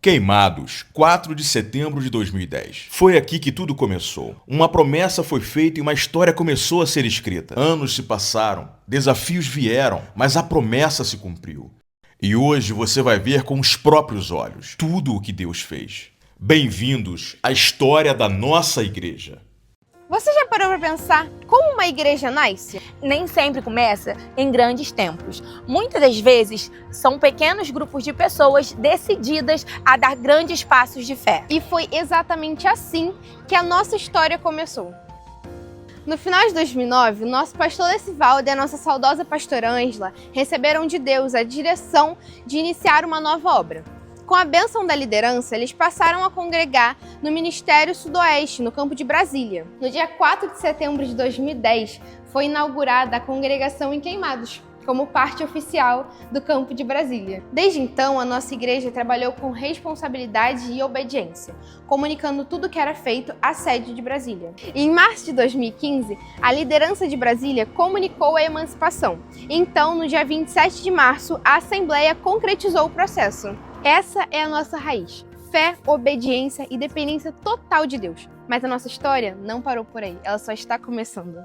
Queimados, 4 de setembro de 2010. Foi aqui que tudo começou. Uma promessa foi feita e uma história começou a ser escrita. Anos se passaram, desafios vieram, mas a promessa se cumpriu. E hoje você vai ver com os próprios olhos tudo o que Deus fez. Bem-vindos à história da nossa igreja. Você já parou para pensar como uma igreja nasce? Nem sempre começa em grandes templos. Muitas das vezes são pequenos grupos de pessoas decididas a dar grandes passos de fé. E foi exatamente assim que a nossa história começou. No final de 2009, o nosso pastor Lecivaldo e a nossa saudosa pastora Ângela receberam de Deus a direção de iniciar uma nova obra. Com a bênção da liderança, eles passaram a congregar no Ministério Sudoeste, no campo de Brasília. No dia 4 de setembro de 2010, foi inaugurada a congregação em Queimados, como parte oficial do campo de Brasília. Desde então, a nossa igreja trabalhou com responsabilidade e obediência, comunicando tudo o que era feito à sede de Brasília. E em março de 2015, a liderança de Brasília comunicou a emancipação. Então, no dia 27 de março, a Assembleia concretizou o processo. Essa é a nossa raiz. Fé, obediência e dependência total de Deus. Mas a nossa história não parou por aí, ela só está começando.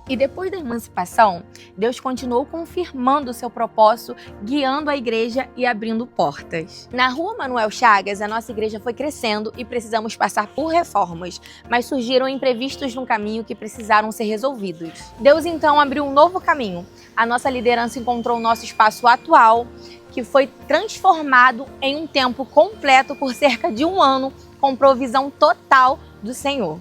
E depois da emancipação, Deus continuou confirmando o seu propósito, guiando a igreja e abrindo portas. Na Rua Manuel Chagas, a nossa igreja foi crescendo e precisamos passar por reformas, mas surgiram imprevistos no caminho que precisaram ser resolvidos. Deus então abriu um novo caminho. A nossa liderança encontrou o nosso espaço atual, que foi transformado em um templo completo por cerca de um ano, com provisão total do Senhor.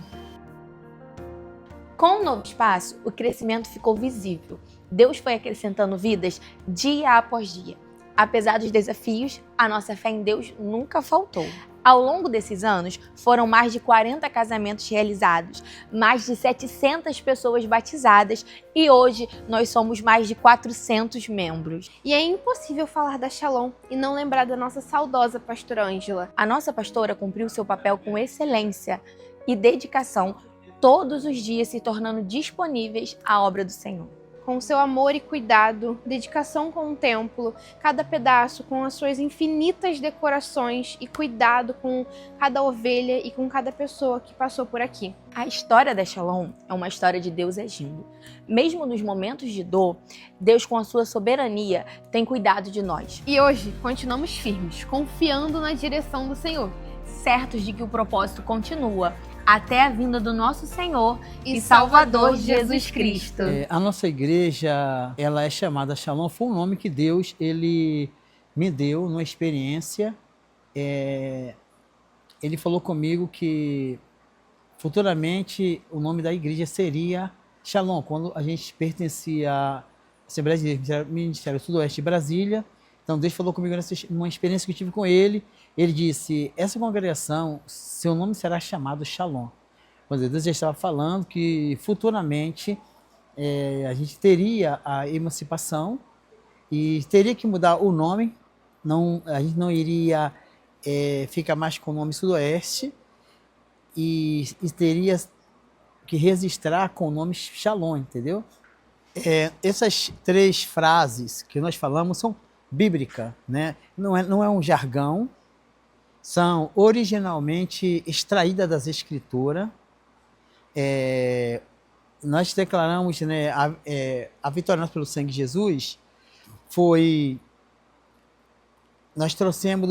Com o novo espaço, o crescimento ficou visível. Deus foi acrescentando vidas dia após dia. Apesar dos desafios, a nossa fé em Deus nunca faltou. Ao longo desses anos, foram mais de 40 casamentos realizados, mais de 700 pessoas batizadas e hoje nós somos mais de 400 membros. E é impossível falar da Shalom e não lembrar da nossa saudosa pastora Ângela. A nossa pastora cumpriu seu papel com excelência e dedicação, todos os dias se tornando disponíveis à obra do Senhor. Com seu amor e cuidado, dedicação com o templo, cada pedaço com as suas infinitas decorações e cuidado com cada ovelha e com cada pessoa que passou por aqui. A história da Shalom é uma história de Deus agindo. Mesmo nos momentos de dor, Deus com a sua soberania tem cuidado de nós. E hoje continuamos firmes, confiando na direção do Senhor, certos de que o propósito continua até a vinda do nosso Senhor e Salvador Jesus Cristo. A nossa igreja, ela é chamada Shalom, foi um nome que Deus ele me deu numa experiência. Ele falou comigo que futuramente o nome da igreja seria Shalom, quando a gente pertencia à Assembleia de Deus, Ministério Sudoeste de Brasília. Então Deus falou comigo numa experiência que eu tive com ele. Ele disse, essa congregação, seu nome será chamado Shalom. Deus já estava falando que futuramente a gente teria a emancipação e teria que mudar o nome. A gente não iria ficar mais com o nome Sudoeste e teria que registrar com o nome Shalom, entendeu? Essas três frases que nós falamos são bíblicas, né? Não é um jargão. São originalmente extraídas das Escrituras. Nós declaramos, né, a vitória nossa pelo sangue de Jesus nós trouxemos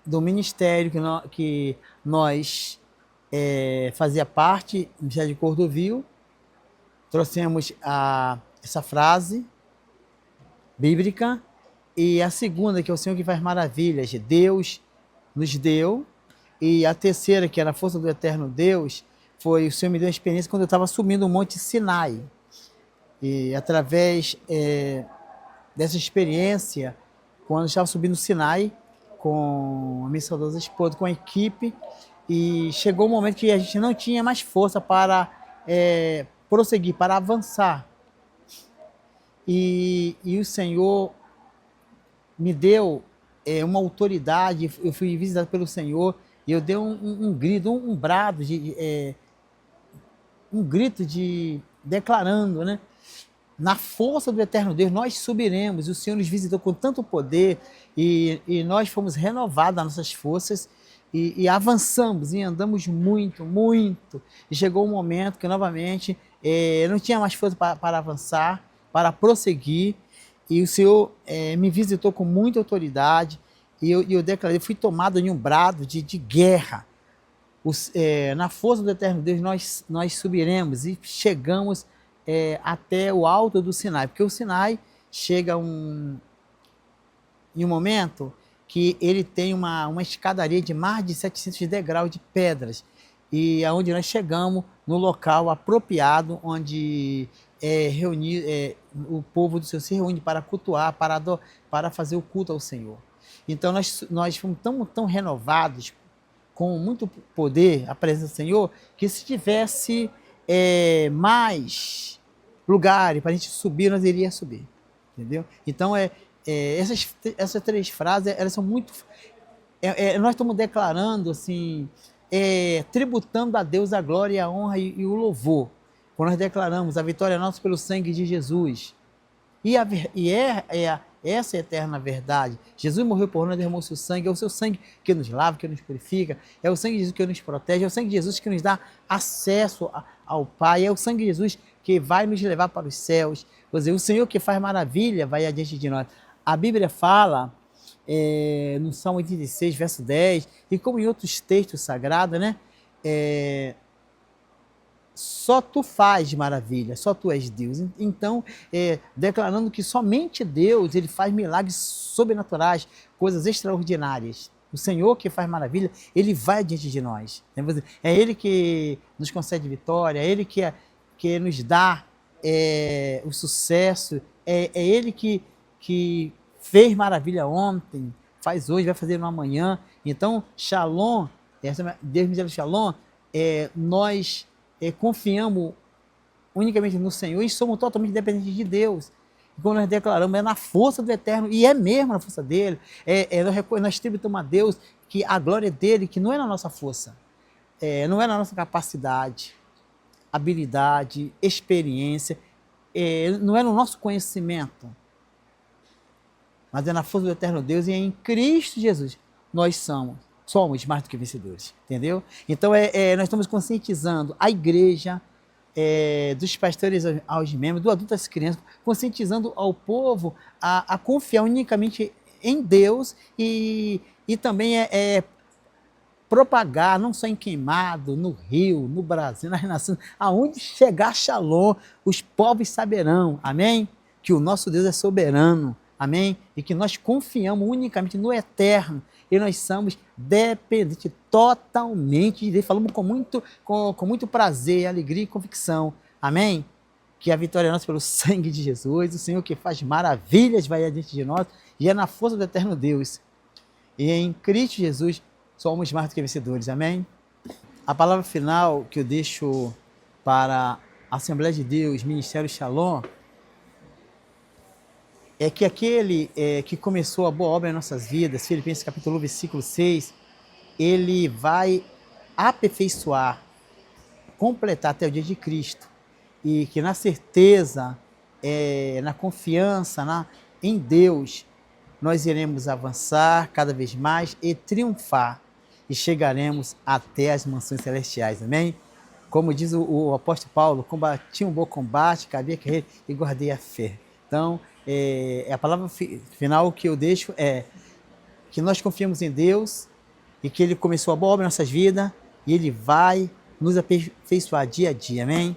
do ministério que nós fazia parte, do Ministério de Cordovil, trouxemos essa frase bíblica, e a segunda, que é o Senhor que faz maravilhas, Deus nos deu, e a terceira, que era a força do eterno Deus, foi o Senhor me deu uma experiência quando eu estava subindo o Monte Sinai. E através dessa experiência, quando eu estava subindo o Sinai, com a minha saudosa esposa, com a equipe, e chegou um momento que a gente não tinha mais força para prosseguir, para avançar. E o Senhor me deu uma autoridade, eu fui visitado pelo Senhor, e eu dei um grito, um brado, um grito declarando, né? na força do eterno Deus, nós subiremos. O Senhor nos visitou com tanto poder e nós fomos renovados nas nossas forças e avançamos e andamos muito, muito. E chegou um momento que, novamente, não tinha mais força para avançar, para prosseguir. E o Senhor me visitou com muita autoridade e eu declarei, fui tomado em um brado de guerra. Na força do eterno Deus, nós subiremos e chegamos até o alto do Sinai, porque o Sinai chega em um momento que ele tem uma escadaria de mais de 700 degraus de pedras, e aonde nós chegamos no local apropriado, onde o povo do Senhor se reúne para cultuar, para fazer o culto ao Senhor. Então nós fomos tão renovados, com muito poder, a presença do Senhor, que se tivesse mais lugares para a gente subir, nós iríamos subir, entendeu? Então, essas 3 frases, elas são muito... nós estamos declarando, assim, tributando a Deus a glória, a honra e o louvor. Quando nós declaramos a vitória nossa pelo sangue de Jesus. Essa é a eterna verdade. Jesus morreu por nós, derramou o seu sangue. É o seu sangue que nos lava, que nos purifica. É o sangue de Jesus que nos protege. É o sangue de Jesus que nos dá acesso ao Pai. É o sangue de Jesus que vai nos levar para os céus. Quer dizer, o Senhor que faz maravilha vai adiante de nós. A Bíblia fala, no Salmo 86, verso 10, e como em outros textos sagrados, né? Só tu faz maravilha, só tu és Deus. Então, declarando que somente Deus, ele faz milagres sobrenaturais, coisas extraordinárias. O Senhor que faz maravilha, ele vai diante de nós. É ele que nos concede vitória, é ele que nos dá o sucesso, é ele que fez maravilha ontem, faz hoje, vai fazer no amanhã. Então, Shalom, Deus me diz Shalom, nós confiamos unicamente no Senhor e somos totalmente dependentes de Deus. E como nós declaramos, é na força do Eterno, e é mesmo na força dele. Nós tributamos a Deus que a glória é dele, que não é na nossa força, não é na nossa capacidade, habilidade, experiência, não é no nosso conhecimento, mas é na força do Eterno Deus, e é em Cristo Jesus nós somos mais do que vencedores, entendeu? Então, nós estamos conscientizando a igreja, dos pastores aos membros, do adulto às crianças, conscientizando ao povo a confiar unicamente em Deus e também propagar, não só em Queimado, no Rio, no Brasil, nas nações, aonde chegar Shalom, os povos saberão, amém? Que o nosso Deus é soberano, amém? E que nós confiamos unicamente no Eterno, e nós somos dependentes totalmente de Deus. Falamos com muito prazer, alegria e convicção. Amém? Que a vitória é nossa pelo sangue de Jesus. O Senhor que faz maravilhas vai adiante de nós. E é na força do eterno Deus. E em Cristo Jesus somos mais do que vencedores. Amém? A palavra final que eu deixo para a Assembleia de Deus, Ministério Shalom, é que aquele que começou a boa obra em nossas vidas, Filipenses capítulo 1, versículo 6, ele vai aperfeiçoar, completar até o dia de Cristo. E que na certeza, na confiança em Deus, nós iremos avançar cada vez mais e triunfar. E chegaremos até as mansões celestiais, amém? Como diz o apóstolo Paulo, combati um bom combate, acabei a carreira e guardei a fé. Então, a palavra final que eu deixo é que nós confiamos em Deus e que Ele começou a boa obra em nossas vidas e Ele vai nos aperfeiçoar dia a dia, amém?